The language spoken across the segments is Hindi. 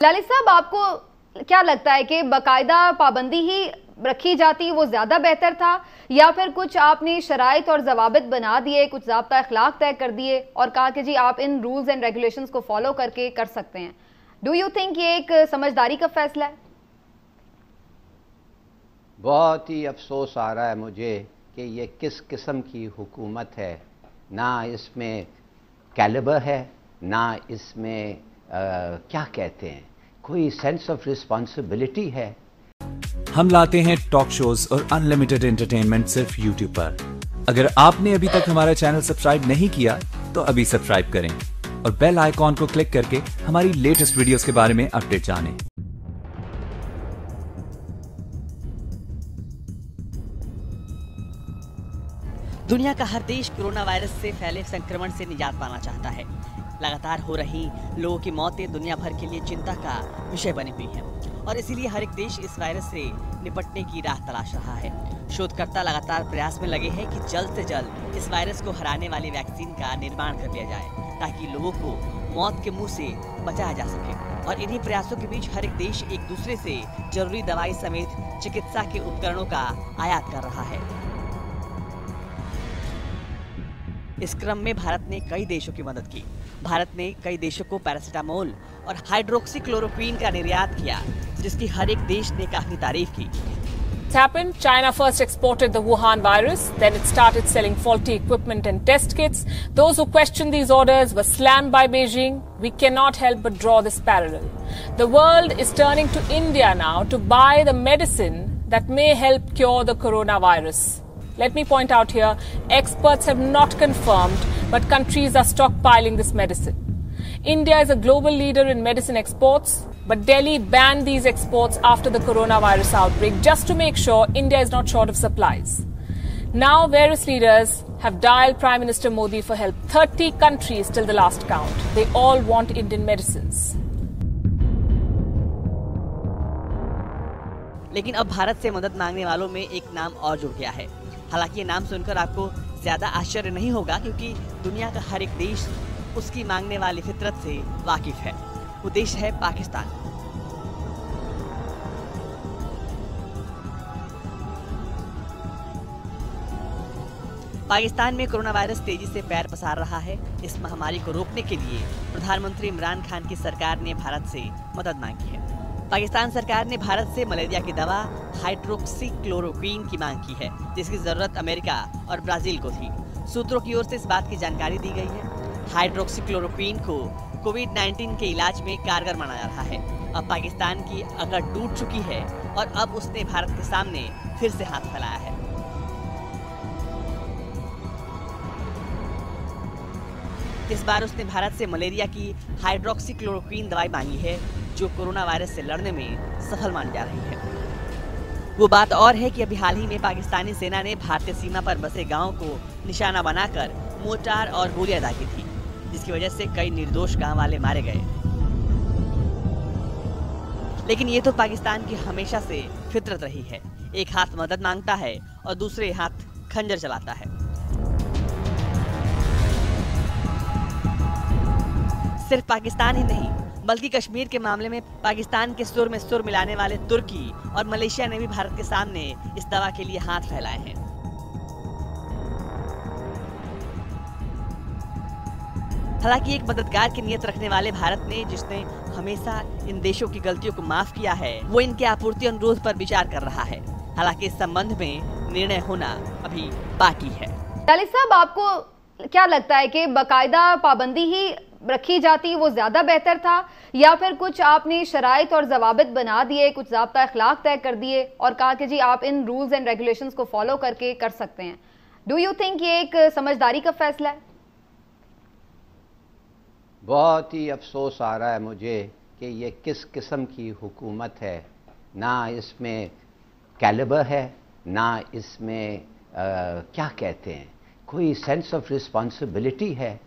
लालित साहब, आपको क्या लगता है कि बाकायदा पाबंदी ही रखी जाती वो ज्यादा बेहतर था, या फिर कुछ आपने शराइत और जवाबित बना दिए, कुछ ज़ाब्ता अखलाक तय कर दिए और कहा कि जी आप इन रूल्स एंड रेगुलेशंस को फॉलो करके कर सकते हैं? डू यू थिंक ये एक समझदारी का फैसला है? बहुत ही अफसोस आ रहा है मुझे कि ये किस किस्म की हुकूमत है। ना इसमें कैलिबर है, ना इसमें क्या कहते हैं, कोई सेंस ऑफ रिस्पॉन्सिबिलिटी है। हम लाते हैं टॉक शोज और अनलिमिटेड एंटरटेनमेंट सिर्फ यूट्यूब पर। अगर आपने अभी तक हमारा चैनल सब्सक्राइब नहीं किया तो अभी सब्सक्राइब करें और बेल आइकॉन को क्लिक करके हमारी लेटेस्ट वीडियोस के बारे में अपडेट जानें। दुनिया का हर देश कोरोना वायरस से फैले संक्रमण से निजात पाना चाहता है। लगातार हो रही लोगों की मौतें दुनिया भर के लिए चिंता का विषय बनी हुई हैं और इसीलिए हर एक देश इस वायरस से निपटने की राह तलाश रहा है। शोधकर्ता लगातार प्रयास में लगे हैं कि जल्द से जल्द इस वायरस को हराने वाली वैक्सीन का निर्माण कर लिया जाए ताकि लोगों को मौत के मुंह से बचाया जा सके। और इन्हीं प्रयासों के बीच हर एक देश एक दूसरे से जरूरी दवाई समेत चिकित्सा के उपकरणों का आयात कर रहा है। इस क्रम में भारत ने कई देशों की मदद की। भारत ने कई देशों को पैरासीटामोल और हाइड्रोक्सीक्लोरोक्वीन का निर्यात किया, जिसकी हर एक देश ने काफी तारीफ की। It happened. China first exported the Wuhan virus, then it started selling faulty equipment and test kits. Those who questioned these orders were slammed by Beijing. We cannot help but draw this parallel. The world is turning to India now to buy the medicine that may help cure the coronavirus. Let me point out here, experts have not confirmed, but countries are stockpiling this medicine. India is a global leader in medicine exports, but Delhi banned these exports after the coronavirus outbreak just to make sure India is not short of supplies. Now, various leaders have dialed Prime Minister Modi for help. 30 countries till the last count. They all want Indian medicines. लेकिन अब भारत से मदद मांगने वालों में एक नाम और जुड़ गया है। हालांकि ये नाम सुनकर आपको ज्यादा आश्चर्य नहीं होगा, क्योंकि दुनिया का हर एक देश उसकी मांगने वाली फितरत से वाकिफ है। वो देश है पाकिस्तान। पाकिस्तान में कोरोना वायरस तेजी से पैर पसार रहा है। इस महामारी को रोकने के लिए प्रधानमंत्री इमरान खान की सरकार ने भारत से मदद मांगी है। पाकिस्तान सरकार ने भारत से मलेरिया की दवा हाइड्रोक्सीक्लोरोक्वीन की मांग की है, जिसकी जरूरत अमेरिका और ब्राजील को थी। सूत्रों की ओर से इस बात की जानकारी दी गई है। हाइड्रोक्सीक्लोरोक्वीन को कोविड-19 के इलाज में कारगर माना जा रहा है। अब पाकिस्तान की अकड़ टूट चुकी है और अब उसने भारत के सामने फिर से हाथ फैलाया है। इस बार उसने भारत से मलेरिया की हाइड्रोक्सीक्लोरोक्वीन दवाई मांगी है, जो कोरोना वायरस से लड़ने में सफल मानी जा रही है। वो बात और है कि अभी हाल ही में पाकिस्तानी सेना ने भारतीय सीमा पर बसे गांवों को निशाना बनाकर मोर्टार और गोलियां दागी थी, जिसकी वजह से कई निर्दोष गांव वाले मारे गए। लेकिन ये तो पाकिस्तान की हमेशा से फितरत रही है। एक हाथ मदद मांगता है और दूसरे हाथ खंजर चलाता है। सिर्फ पाकिस्तान ही नहीं, बल्कि कश्मीर के मामले में पाकिस्तान के सुर में सुर मिलाने वाले तुर्की और मलेशिया ने भी भारत के सामने इस दवा के लिए हाथ फैलाए हैं। हालांकि एक मददगार की नीयत रखने वाले भारत ने, जिसने हमेशा इन देशों की गलतियों को माफ किया है, वो इनके आपूर्ति अनुरोध पर विचार कर रहा है। हालांकि इस संबंध में निर्णय होना अभी बाकी है। लालित साहब, आपको क्या लगता है कि बाकायदा पाबंदी ही रखी जाती वो ज्यादा बेहतर था, या फिर कुछ आपने शराइत और जवाबित बना दिए, कुछ ज़ाब्ता अखलाक तय कर दिए और कहा कि जी आप इन रूल्स एंड रेगुलेशंस को फॉलो करके कर सकते हैं? डू यू थिंक ये एक समझदारी का फैसला है? बहुत ही अफसोस आ रहा है मुझे कि ये किस किस्म की हुकूमत है। ना इसमें कैलिबर है, ना इसमें क्या कहते हैं, कोई सेंस ऑफ रिस्पॉन्सिबिलिटी है।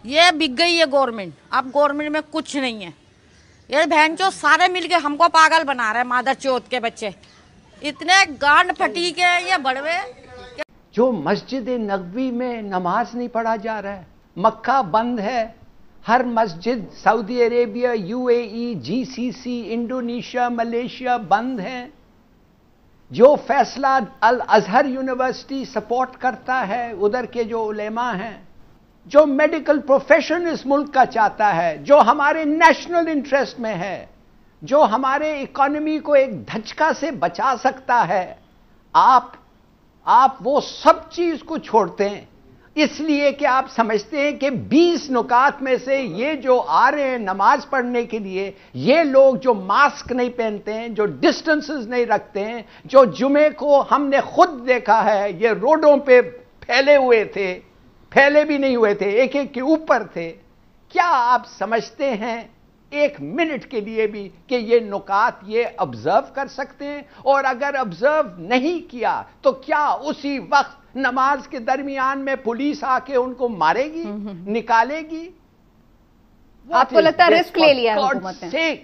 ये बिक गई है गवर्नमेंट। अब गवर्नमेंट में कुछ नहीं है। ये बहन चो सारे मिलके हमको पागल बना रहे हैं, मादर चौथ के बच्चे। इतने गांड फटी के ये बड़वे। जो मस्जिद नबवी में नमाज नहीं पढ़ा जा रहा है, मक्का बंद है, हर मस्जिद Saudi Arabia, UAE, GCC, Indonesia, Malaysia बंद हैं। जो फैसला अल अजहर यूनिवर्सिटी सपोर्ट करता है, उधर के जो उलेमा हैं, जो मेडिकल प्रोफेशन इस मुल्क का चाहता है, जो हमारे नेशनल इंटरेस्ट में है, जो हमारे इकोनॉमी को एक धचका से बचा सकता है, आप वो सब चीज को छोड़ते हैं इसलिए कि आप समझते हैं कि 20 नुकात में से ये जो आ रहे हैं नमाज पढ़ने के लिए, ये लोग जो मास्क नहीं पहनते हैं, जो डिस्टेंसेस नहीं रखते हैं, जो जुमे को हमने खुद देखा है ये रोडों पे फैले हुए थे, फैले भी नहीं हुए थे, एक एक के ऊपर थे। क्या आप समझते हैं एक मिनट के लिए भी कि ये नुकात ये ऑब्जर्व कर सकते हैं? और अगर ऑब्जर्व नहीं किया तो क्या उसी वक्त नमाज के दरमियान में पुलिस आके उनको मारेगी, निकालेगी? आपको लगता है रिस्क ले लिया है हुकूमत ने?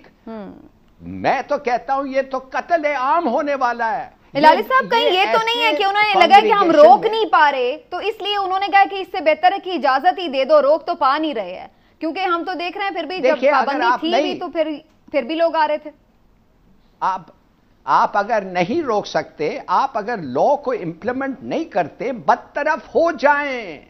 मैं तो कहता हूं ये तो कत्ल आम होने वाला है। इलाली साहब, कहीं ये तो नहीं है कि उन्होंने लगा कि हम रोक नहीं पा रहे तो इसलिए उन्होंने कहा कि इससे बेहतर है कि इजाजत ही दे दो, रोक तो पा नहीं रहे हैं? क्योंकि हम तो देख रहे हैं फिर भी जब पाबंदी थी भी तो फिर भी लोग आ रहे थे। आप अगर नहीं रोक सकते, आप अगर लॉ को इंप्लीमेंट नहीं करते, बदतरफ हो जाएं,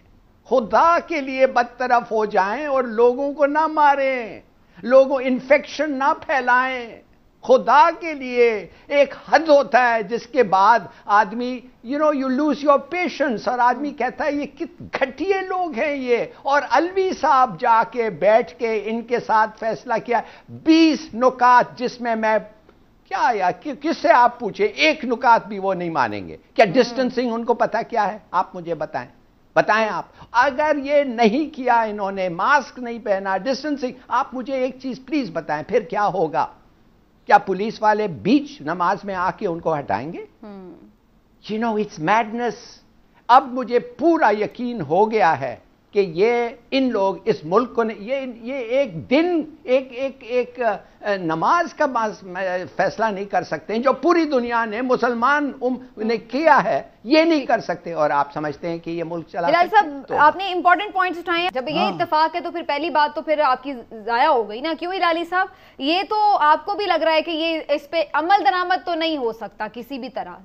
खुदा के लिए बदतरफ हो जाएं और लोगों को ना मारें, लोगों इन्फेक्शन ना फैलाएं। खुदा के लिए एक हद होता है जिसके बाद आदमी यू लूज योर पेशेंस और आदमी कहता है ये कित घटिया लोग हैं ये। और अलवी साहब जाके बैठ के इनके साथ फैसला किया 20 नुकात जिसमें मैं क्या या किससे आप पूछे, एक नुकात भी वो नहीं मानेंगे। क्या डिस्टेंसिंग उनको पता क्या है? आप मुझे बताएं आप। अगर ये नहीं किया इन्होंने, मास्क नहीं पहना, डिस्टेंसिंग, आप मुझे एक चीज प्लीज बताएं फिर क्या होगा? क्या पुलिस वाले बीच नमाज में आके उनको हटाएंगे? It's madness. अब मुझे पूरा यकीन हो गया है कि ये इन लोग इस मुल्क को ये एक दिन एक नमाज का फैसला नहीं कर सकते जो पूरी दुनिया ने मुसलमान ने किया है, ये नहीं कर सकते। और आप समझते हैं कि ये मुल्क चला साहब तो आपने इंपॉर्टेंट पॉइंट्स उठाए हैं। जब ये इत्तेफाक है तो फिर पहली बात तो फिर आपकी जाया हो गई ना। क्यों इलाली साहब, ये तो आपको भी लग रहा है कि ये इस पे अमल दरामद तो नहीं हो सकता किसी भी तरह,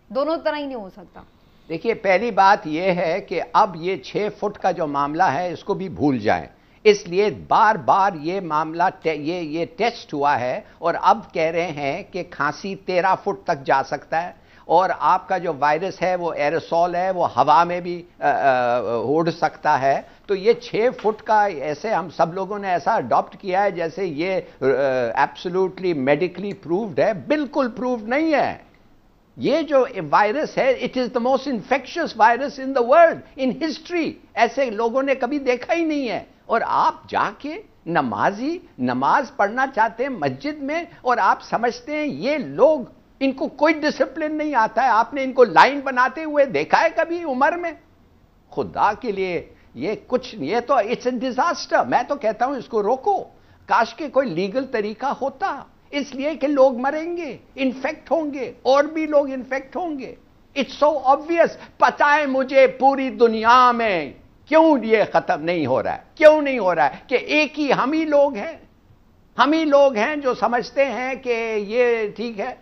दोनों तरह ही नहीं हो सकता। देखिए, पहली बात यह है कि अब ये 6 फुट का जो मामला है इसको भी भूल जाएं। इसलिए बार बार ये मामला ये टेस्ट हुआ है और अब कह रहे हैं कि खांसी 13 फुट तक जा सकता है और आपका जो वायरस है वो एरोसोल है, वो हवा में भी उड़ सकता है। तो ये 6 फुट का ऐसे हम सब लोगों ने ऐसा अडॉप्ट किया है जैसे ये एब्सोल्युटली मेडिकली प्रूव्ड है। बिल्कुल प्रूव्ड नहीं है। ये जो वायरस है, it is the most infectious virus in the world, in history. ऐसे लोगों ने कभी देखा ही नहीं है। और आप जाके नमाज पढ़ना चाहते हैं मस्जिद में और आप समझते हैं ये लोग, इनको कोई डिसिप्लिन नहीं आता है। आपने इनको लाइन बनाते हुए देखा है कभी उम्र में? खुदा के लिए ये तो इट्स ए डिजास्टर। मैं तो कहता हूं इसको रोको। काश के कोई लीगल तरीका होता, इसलिए कि लोग मरेंगे, इन्फेक्ट होंगे, और भी लोग इन्फेक्ट होंगे। It's so obvious. पता है मुझे पूरी दुनिया में क्यों ये खत्म नहीं हो रहा है, क्यों नहीं हो रहा है कि एक ही हम ही लोग हैं जो समझते हैं कि ये ठीक है।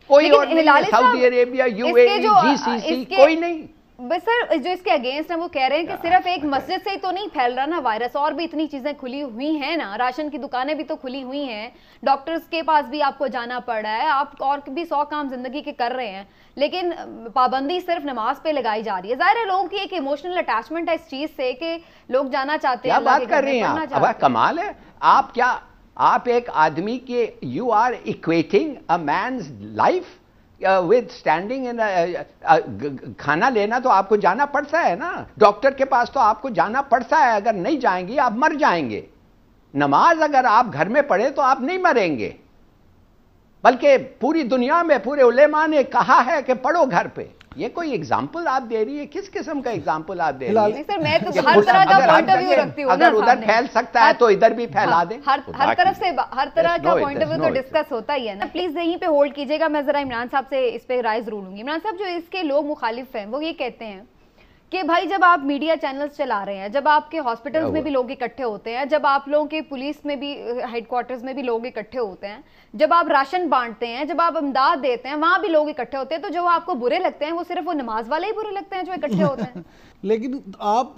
कोई और नहीं, सऊदी अरेबिया, यूएई, जीसीसी कोई नहीं। बस सर, जो इसके अगेंस्ट है वो कह रहे हैं कि सिर्फ एक मस्जिद से ही तो नहीं फैल रहा ना वायरस, और भी इतनी चीजें खुली हुई हैं ना, राशन की दुकानें भी तो खुली हुई हैं, डॉक्टर्स के पास भी आपको जाना पड़ रहा है, आप और भी 100 काम जिंदगी के कर रहे हैं, लेकिन पाबंदी सिर्फ नमाज पे लगाई जा रही है। जाहिर है लोगों की एक इमोशनल अटैचमेंट है इस चीज से कि लोग जाना चाहते हैं। क्या बात कर रही हैं आप? कमाल है। आप एक आदमी के you are equating a man's life with standing in. खाना लेना तो आपको जाना पड़ता है ना, डॉक्टर के पास तो आपको जाना पड़ता है। अगर नहीं जाएंगे आप मर जाएंगे। नमाज अगर आप घर में पढ़े तो आप नहीं मरेंगे, बल्कि पूरी दुनिया में पूरे उलेमा ने कहा है कि पढ़ो घर पे। ये कोई एग्जाम्पल आप दे रही है? किस किस्म का एग्जाम्पल आप दे रही है? सर मैं तो हर तरह का पॉइंट ऑफ व्यू रखती हूँ। अगर उधर फैल सकता है तो इधर भी फैला दें। हर तरफ से हर तरह का पॉइंट ऑफ व्यू तो डिस्कस होता ही है ना। प्लीज यहीं पे होल्ड कीजिएगा, मैं जरा इमरान साहब से इस पे राय जरूर लूंगी। इमरान साहब, जो इसके लोग मुखालिफ हैं वो ये कहते हैं कि भाई जब आप मीडिया चैनल्स चला रहे हैं, जब आपके हॉस्पिटल्स में भी लोग इकट्ठे होते हैं, जब आप लोगों के पुलिस में भी हेडक्वार्टर्स में भी लोग इकट्ठे होते हैं, जब आप राशन बांटते हैं, जब आप इमदाद देते हैं, वहां भी लोग इकट्ठे होते हैं, तो जो आपको बुरे लगते हैं वो सिर्फ वो नमाज वाले ही बुरे लगते हैं जो इकट्ठे होते हैं। लेकिन आप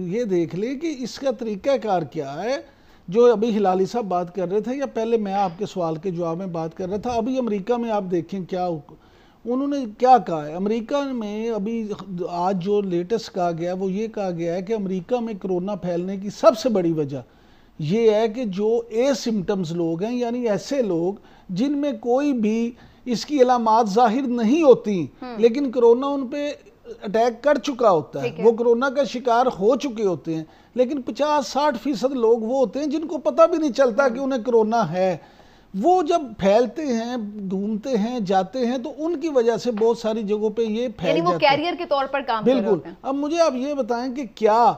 ये देख लें कि इसका तरीकाकार क्या है। जो अभी हिलाली साहब बात कर रहे थे, या पहले मैं आपके सवाल के जवाब में बात कर रहा था, अभी अमेरिका में आप देखें क्या उन्होंने क्या कहा है। अमेरिका में अभी आज जो लेटेस्ट कहा गया वो ये कहा गया है कि अमेरिका में कोरोना फैलने की सबसे बड़ी वजह ये है कि जो एसिम्पटम्स लोग हैं, यानी ऐसे लोग जिनमें कोई भी इसकी अलामात जाहिर नहीं होती लेकिन कोरोना उन पे अटैक कर चुका होता है, वो कोरोना का शिकार हो चुके होते हैं, लेकिन 50-60% लोग वो होते हैं जिनको पता भी नहीं चलता कि उन्हें कोरोना है। वो जब फैलते हैं, घूमते हैं, जाते हैं, तो उनकी वजह से बहुत सारी जगहों पे ये फैल जाते हैं, कैरियर के तौर पर काम कर रहे होते हैं। अब मुझे आप ये बताएं कि क्या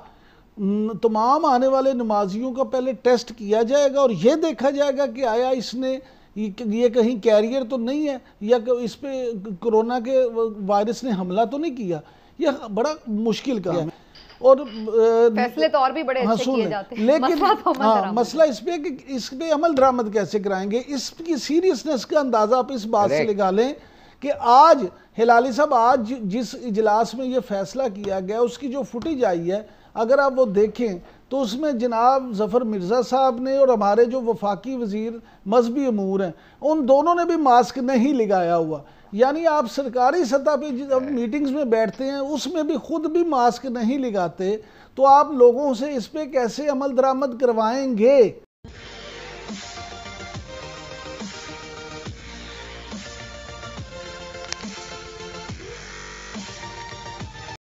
तमाम आने वाले नमाजियों का पहले टेस्ट किया जाएगा और ये देखा जाएगा कि आया इसने ये कहीं कैरियर तो नहीं है, या इस पे कोरोना के वायरस ने हमला तो नहीं किया। यह बड़ा मुश्किल काम है और फैसले तो और भी बड़े अच्छे किए जाते हैं, लेकिन मसला इस पे कि इस पे अमल दरामद कैसे कराएंगे, इसकी सीरियसनेस का अंदाजा आप इस बात से लगा लें कि आज हिलाली साहब आज जिस इजलास में ये फैसला किया गया उसकी जो फुटेज आई है, अगर आप वो देखें तो उसमें जनाब जफ़र मिर्ज़ा साहब ने और हमारे जो वफाकी वज़ीर मजहबी अमूर हैं उन दोनों ने भी मास्क नहीं लगाया हुआ। यानी आप सरकारी सतह पे जब मीटिंग्स में बैठते हैं उसमें भी खुद भी मास्क नहीं लगाते, तो आप लोगों से इस पे कैसे अमल दरामद करवाएंगे?